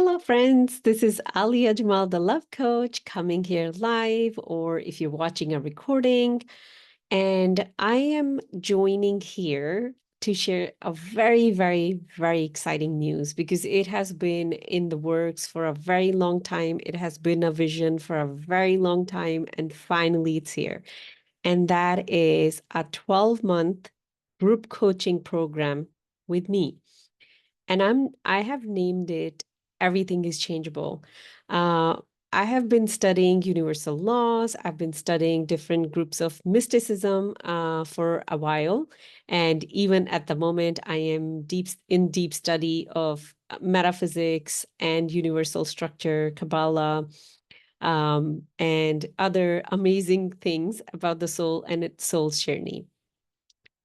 Hello, friends. This is Alia Jamal, the Love Coach, coming here live, or if you're watching a recording. And I am joining here to share a very, very, very exciting news because it has been in the works for a very long time. It has been a vision for a very long time, and finally it's here. And that is a 12-month group coaching program with me. And I have named it Everything is Changeable. Uh, I have been studying universal laws. I've been studying different groups of mysticism for a while. And even at the moment, I am deep study of metaphysics and universal structure, Kabbalah, and other amazing things about the soul and its soul's journey.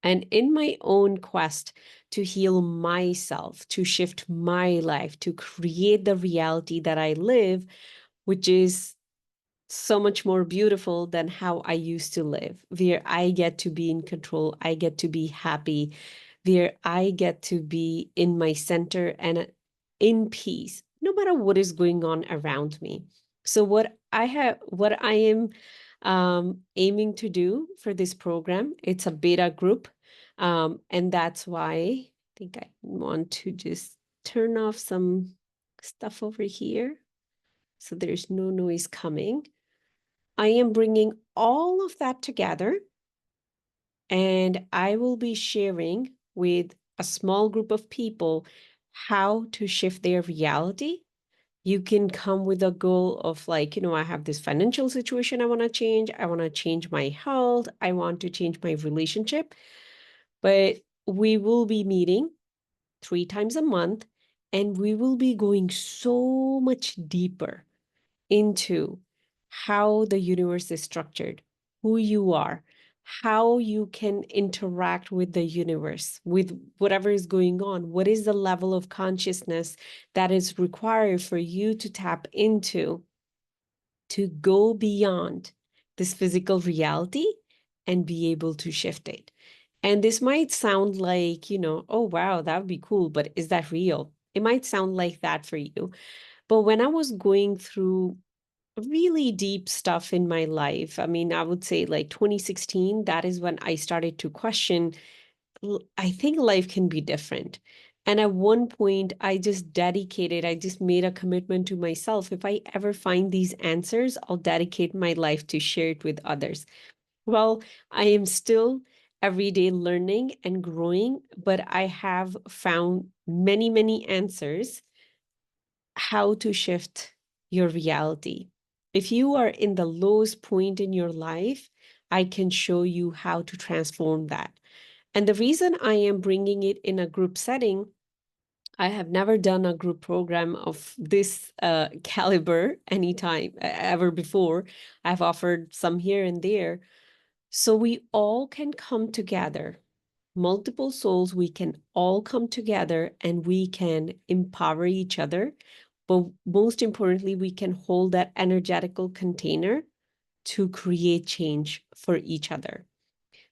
And in my own quest to heal myself, to shift my life, to create the reality that I live, which is so much more beautiful than how I used to live, where I get to be in control, I get to be happy, where I get to be in my center and in peace, no matter what is going on around me. So what I am aiming to do for this program, it's a beta group. And that's why I think I want to just turn off some stuff over here so there's no noise coming. I am bringing all of that together, and I will be sharing with a small group of people how to shift their reality. You can come with a goal of like, I have this financial situation I want to change. I want to change my health. I want to change my relationship. But we will be meeting 3 times a month, and we will be going so much deeper into how the universe is structured, who you are, how you can interact with the universe, with whatever is going on. What is the level of consciousness that is required for you to tap into to go beyond this physical reality and be able to shift it? And this might sound like, oh, wow, that would be cool, but is that real? It might sound like that for you. But when I was going through really deep stuff in my life. I mean, I would say like 2016, that is when I started to question, I think life can be different. And at one point, I just made a commitment to myself. If I ever find these answers, I'll dedicate my life to share it with others. Well, I am still every day learning and growing, but I have found many, many answers how to shift your reality. If you are in the lowest point in your life, I can show you how to transform that. And the reason I am bringing it in a group setting, I have never done a group program of this caliber anytime ever before. I've offered some here and there. So we all can come together, multiple souls, we can all come together and we can empower each other. But most importantly, we can hold that energetical container to create change for each other.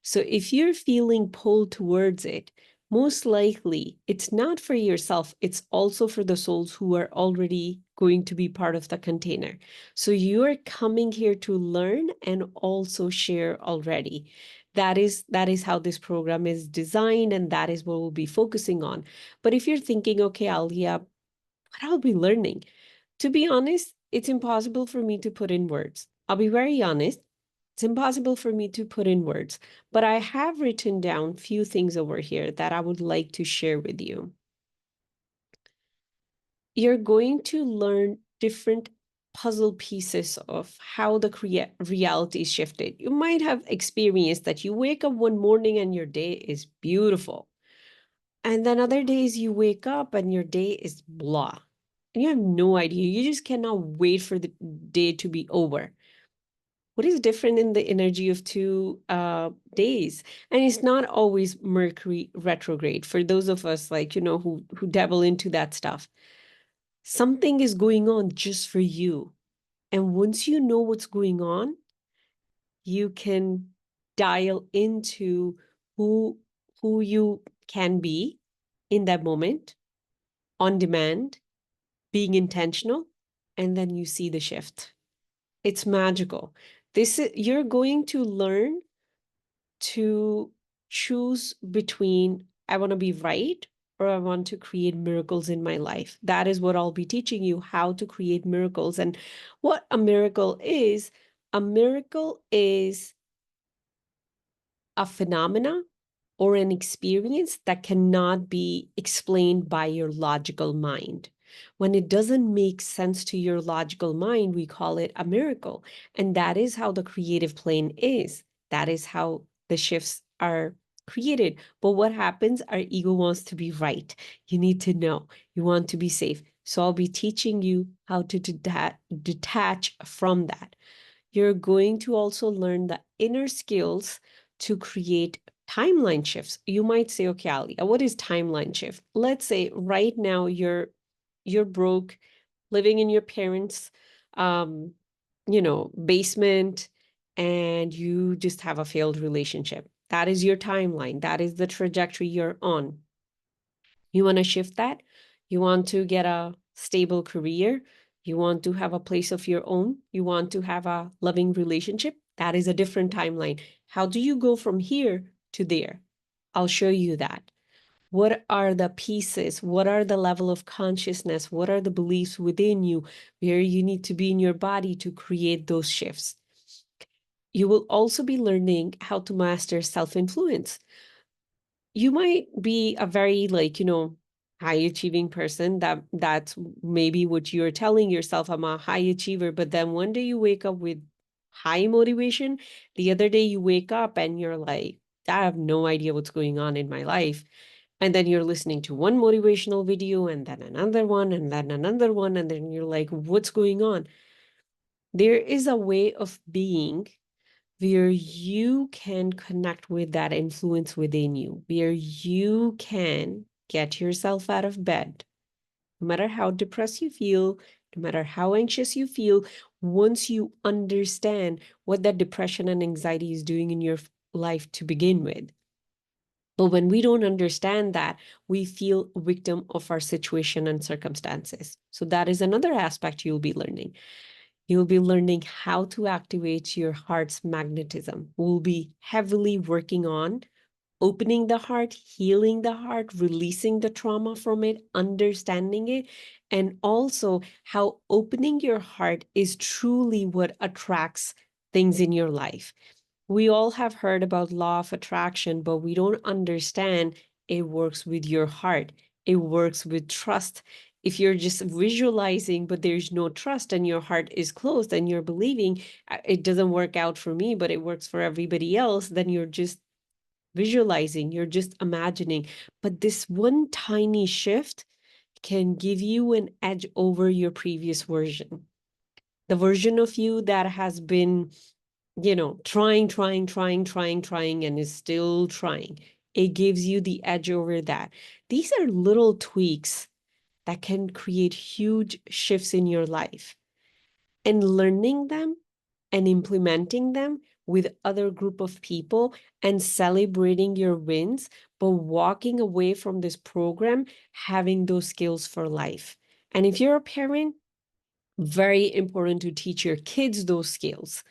So if you're feeling pulled towards it, most likely it's not for yourself, it's also for the souls who are already going to be part of the container. So you're coming here to learn and also share already. That is how this program is designed, and that is what we'll be focusing on. But if you're thinking, okay, Alia, what I'll be learning, to be honest, it's impossible for me to put in words. I'll be very honest. It's impossible for me to put in words, but I have written down a few things over here that I would like to share with you. You're going to learn different puzzle pieces of how the reality is shifted. You might have experienced that you wake up one morning and your day is beautiful. And then other days you wake up and your day is blah. And you have no idea. You just cannot wait for the day to be over. What is different in the energy of 2 days? And it's not always Mercury retrograde. For those of us like, who dabble into that stuff, something is going on just for you. And once you know what's going on, you can dial into who you can be in that moment on demand being intentional, and then you see the shift. It's magical. You're going to learn to choose between I want to be right or I want to create miracles in my life. That is what I'll be teaching you, how to create miracles. And what a miracle is a phenomena or an experience that cannot be explained by your logical mind. When it doesn't make sense to your logical mind, we call it a miracle. And that is how the creative plane is. That is how the shifts are created. But what happens? Our ego wants to be right. You need to know. You want to be safe. So I'll be teaching you how to detach from that. You're going to also learn the inner skills to create timeline shifts. You might say, okay, Alia, what is timeline shift? Let's say right now you're broke, living in your parents' um, basement, and you just have a failed relationship. That is your timeline. That is the trajectory you're on. You want to shift that? You want to get a stable career? You want to have a place of your own? You want to have a loving relationship? That is a different timeline. How do you go from here to there? I'll show you that. What are the pieces? What are the level of consciousness? What are the beliefs within you where you need to be in your body to create those shifts? You will also be learning how to master self-influence. You might be a very high achieving person. That's maybe what you're telling yourself, I'm a high achiever, but then one day you wake up with high motivation, the other day you wake up and you're like, I have no idea what's going on in my life. And then you're listening to one motivational video and then another one and then another one, and then you're like, what's going on? There is a way of being where you can connect with that influence within you, where you can get yourself out of bed, no matter how depressed you feel, no matter how anxious you feel, once you understand what that depression and anxiety is doing in your life to begin with. But when we don't understand that, we feel victim of our situation and circumstances. So that is another aspect you'll be learning. You'll be learning how to activate your heart's magnetism. We'll be heavily working on opening the heart, healing the heart, releasing the trauma from it, understanding it, and also how opening your heart is truly what attracts things in your life. We all have heard about law of attraction, but we don't understand it works with your heart. It works with trust. If you're just visualizing, but there's no trust and your heart is closed and you're believing it doesn't work out for me, but it works for everybody else, then you're just visualizing, you're just imagining. But this one tiny shift can give you an edge over your previous version. The version of you that has been trying, and is still trying. It gives you the edge over that. These are little tweaks that can create huge shifts in your life. And learning them and implementing them with other group of people and celebrating your wins, but walking away from this program, having those skills for life. And if you're a parent, very important to teach your kids those skills.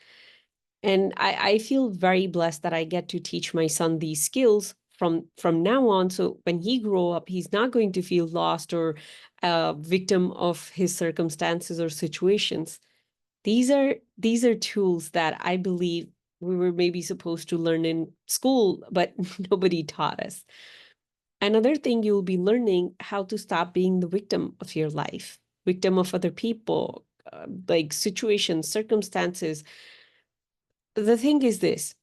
And I feel very blessed that I get to teach my son these skills from now on. So when he grow up, he's not going to feel lost or a victim of his circumstances or situations. These are tools that I believe we were maybe supposed to learn in school, but nobody taught us. Another thing, you'll be learning how to stop being the victim of your life, victim of other people, like situations, circumstances. The thing is this,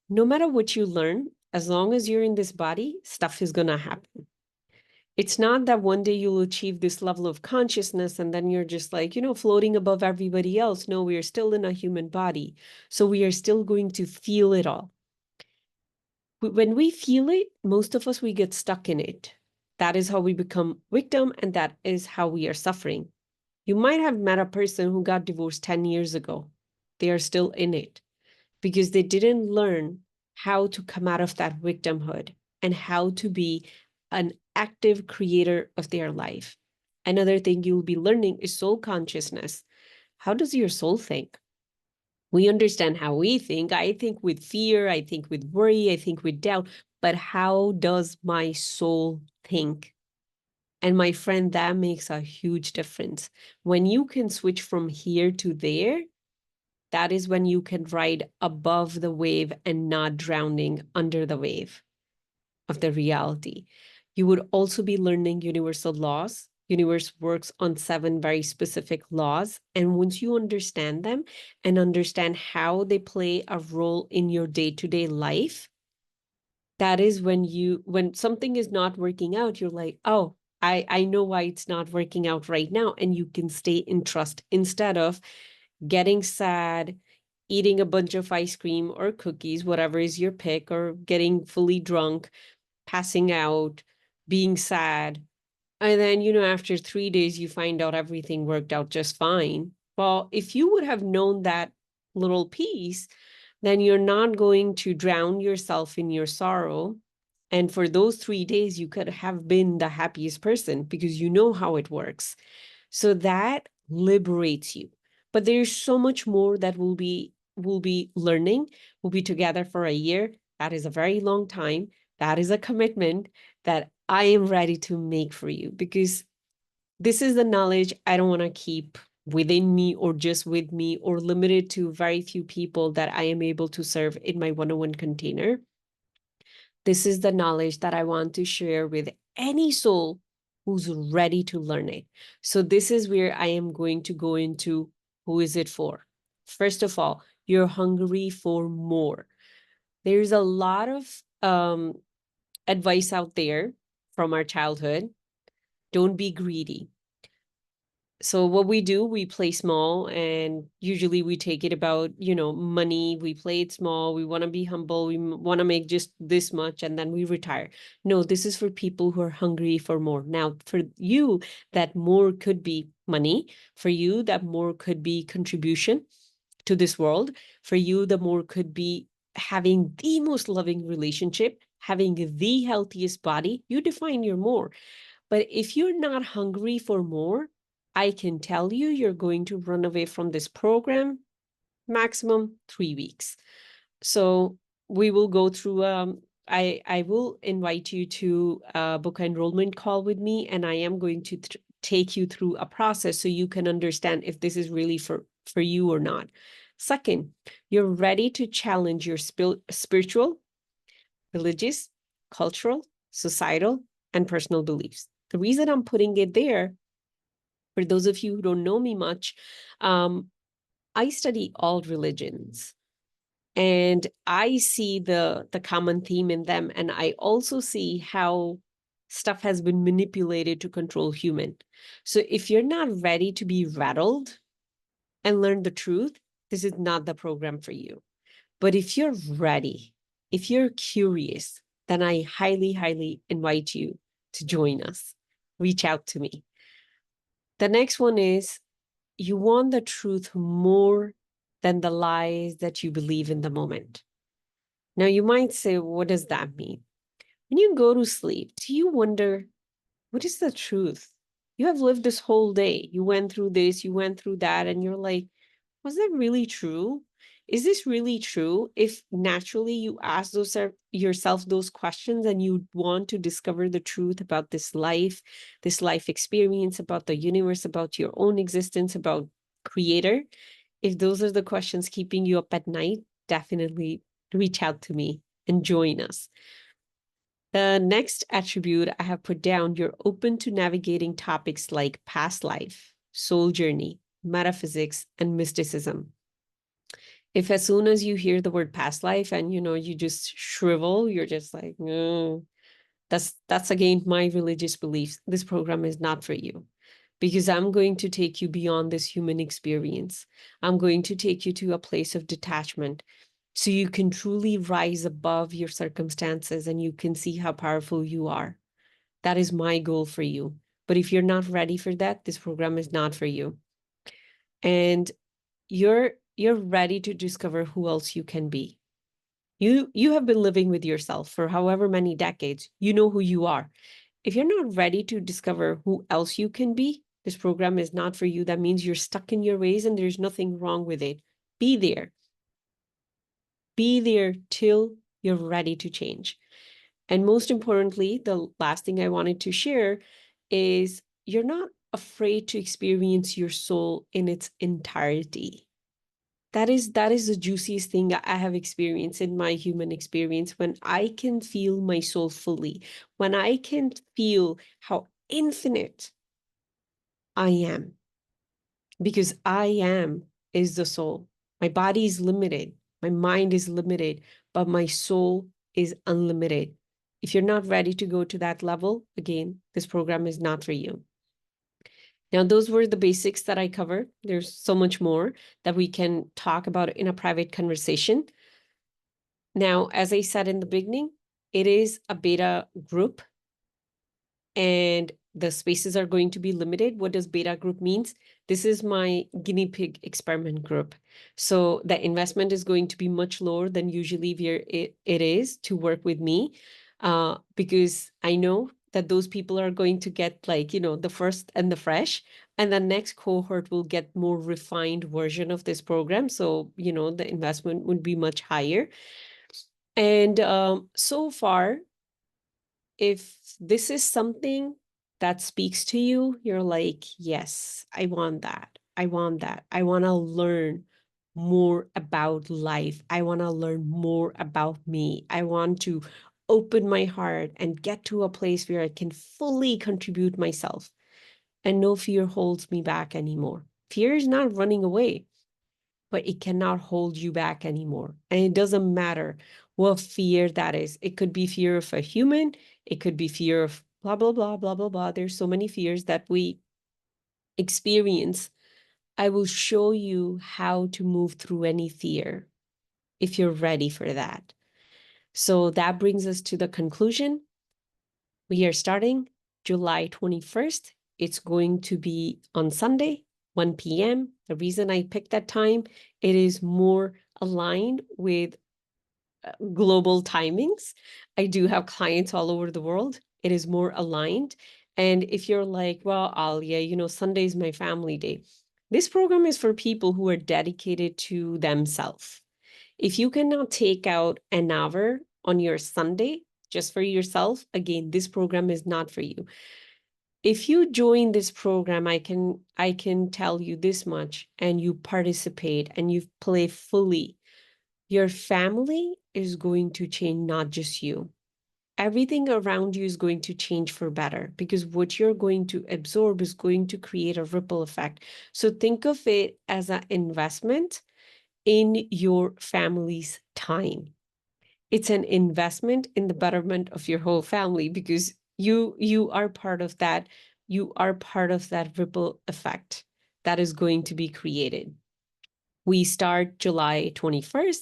no matter what you learn, as long as you're in this body, stuff is going to happen. It's not that one day you'll achieve this level of consciousness and then you're just like, floating above everybody else. No, we are still in a human body. So we are still going to feel it all. When we feel it, most of us, we get stuck in it. That is how we become victim, and that is how we are suffering. You might have met a person who got divorced 10 years ago. They are still in it because they didn't learn how to come out of that victimhood and how to be an active creator of their life. Another thing you'll be learning is soul consciousness. How does your soul think? We understand how we think. I think with fear, I think with worry, I think with doubt, but how does my soul think? And my friend, that makes a huge difference. When you can switch from here to there, that is when you can ride above the wave and not drowning under the wave of the reality. You would also be learning universal laws. Universe works on 7 very specific laws. And once you understand them and understand how they play a role in your day-to-day life, that is when something is not working out, you're like, oh, I know why it's not working out right now. And you can stay in trust instead of getting sad, eating a bunch of ice cream or cookies, whatever is your pick, or getting fully drunk, passing out, being sad. And then, after 3 days, you find out everything worked out just fine. Well, if you would have known that little piece, then you're not going to drown yourself in your sorrow. And for those 3 days, you could have been the happiest person because you know how it works. So that liberates you. But there's so much more that we'll be learning. We'll be together for a year. That is a very long time. That is a commitment that I am ready to make for you, because this is the knowledge I don't want to keep within me or just with me or limited to very few people that I am able to serve in my one-on-one container. This is the knowledge that I want to share with any soul who's ready to learn it. So this is where I am going to go into who is it for. First of all, you're hungry for more. There's a lot of advice out there from our childhood. Don't be greedy. So what we do, we play small, and usually we take it about, money. We play it small. We want to be humble. We want to make just this much, and then we retire. No, this is for people who are hungry for more. Now, for you, that more could be money. For you, that more could be contribution to this world. For you, the more could be having the most loving relationship, having the healthiest body. You define your more. But if you're not hungry for more, I can tell you, you're going to run away from this program maximum 3 weeks. So we will go through, I will invite you to book an enrollment call with me, and I am going to take you through a process so you can understand if this is really for you or not. Second, you're ready to challenge your spiritual, religious, cultural, societal, and personal beliefs. The reason I'm putting it there, for those of you who don't know me much, I study all religions, and I see the common theme in them, and I also see how stuff has been manipulated to control human. So if you're not ready to be rattled and learn the truth, this is not the program for you. But if you're ready, if you're curious, then I highly, highly invite you to join us. Reach out to me. The next one is, you want the truth more than the lies that you believe in the moment. Now, you might say, what does that mean? When you go to sleep, do you wonder, what is the truth? You have lived this whole day. You went through this, you went through that, and you're like, was that really true? Is this really true? If naturally you ask yourself those questions and you want to discover the truth about this life experience, about the universe, about your own existence, about creator, if those are the questions keeping you up at night, definitely reach out to me and join us. The next attribute I have put down, you're open to navigating topics like past life, soul journey, metaphysics, and mysticism. If as soon as you hear the word past life and you just shrivel, you're just like, no, that's against my religious beliefs, this program is not for you, because I'm going to take you beyond this human experience. I'm going to take you to a place of detachment so you can truly rise above your circumstances and you can see how powerful you are. That is my goal for you. But if you're not ready for that, this program is not for you. And you're ready to discover who else you can be. You have been living with yourself for however many decades. You know who you are. If you're not ready to discover who else you can be, this program is not for you. That means you're stuck in your ways and there's nothing wrong with it. Be there. Be there till you're ready to change. And most importantly, the last thing I wanted to share is you're not afraid to experience your soul in its entirety. That is the juiciest thing I have experienced in my human experience, when I can feel my soul fully, when I can feel how infinite I am, because I am is the soul. My body is limited, my mind is limited, but my soul is unlimited. If you're not ready to go to that level, again, this program is not for you. Now, those were the basics that I covered. There's so much more that we can talk about in a private conversation. Now, as I said in the beginning, it is a beta group and the spaces are going to be limited. What does beta group means? This is my guinea pig experiment group. So the investment is going to be much lower than usually it is to work with me, because I know that those people are going to get, like, the first and the fresh, and the next cohort will get more refined version of this program. So, the investment would be much higher. And so far, if this is something that speaks to you, you're like, yes, I want that. I want that. I want to learn more about life. I want to learn more about me. I want to open my heart and get to a place where I can fully contribute myself and no fear holds me back anymore. Fear is not running away, but it cannot hold you back anymore. And it doesn't matter what fear that is. It could be fear of a human. It could be fear of blah, blah, blah, blah, blah, blah. There's so many fears that we experience. I will show you how to move through any fear if you're ready for that. So that brings us to the conclusion. We are starting July 21st. It's going to be on Sunday, 1 p.m. The reason I picked that time, it is more aligned with global timings. I do have clients all over the world. It is more aligned. And if you're like, well, Alia, Sunday is my family day. This program is for people who are dedicated to themselves. If you cannot take out an hour on your Sunday just for yourself, again, this program is not for you. If you join this program, I can tell you this much, and you participate and you play fully, your family is going to change, not just you. Everything around you is going to change for better, because what you're going to absorb is going to create a ripple effect. So think of it as an investment in your family's time. It's an investment in the betterment of your whole family, because you are part of that. You are part of that ripple effect that is going to be created. We start July 21st.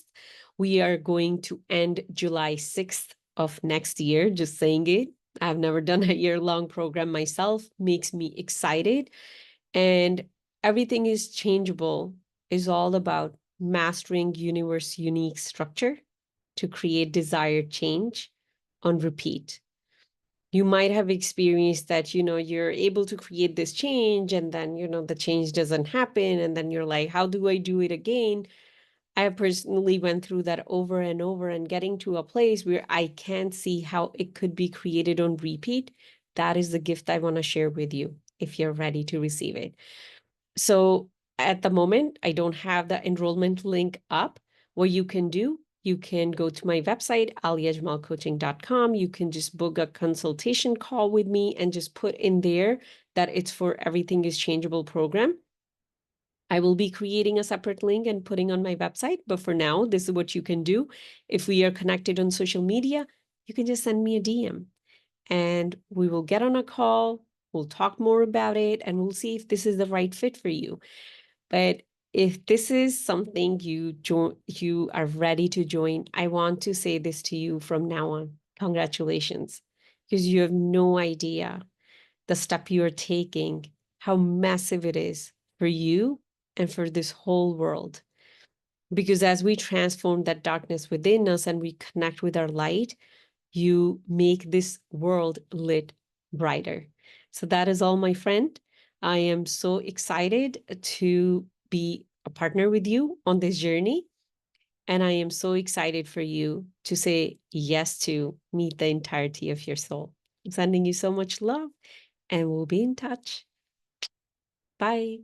We are going to end July 6th of next year. Just saying it. I've never done a year-long program myself. Makes me excited. And everything is changeable is all about mastering universe unique structure to create desired change on repeat. You might have experienced that, you're able to create this change, and then, the change doesn't happen. And then you're like, how do I do it again? I personally went through that over and over, and getting to a place where I can see how it could be created on repeat. That is the gift I want to share with you if you're ready to receive it. So at the moment, I don't have the enrollment link up. What you can do, you can go to my website, aliajmalcoaching.com. You can just book a consultation call with me and just put in there that it's for Everything is Changeable program. I will be creating a separate link and putting on my website. But for now, this is what you can do. If we are connected on social media, you can just send me a DM and we will get on a call. We'll talk more about it and we'll see if this is the right fit for you. But if this is something you are ready to join, I want to say this to you from now on. Congratulations, because you have no idea the step you are taking, how massive it is for you and for this whole world. Because as we transform that darkness within us and we connect with our light, you make this world lit brighter. So that is all, my friend. I am so excited to be a partner with you on this journey. And I am so excited for you to say yes to meet the entirety of your soul. I'm sending you so much love, and we'll be in touch. Bye.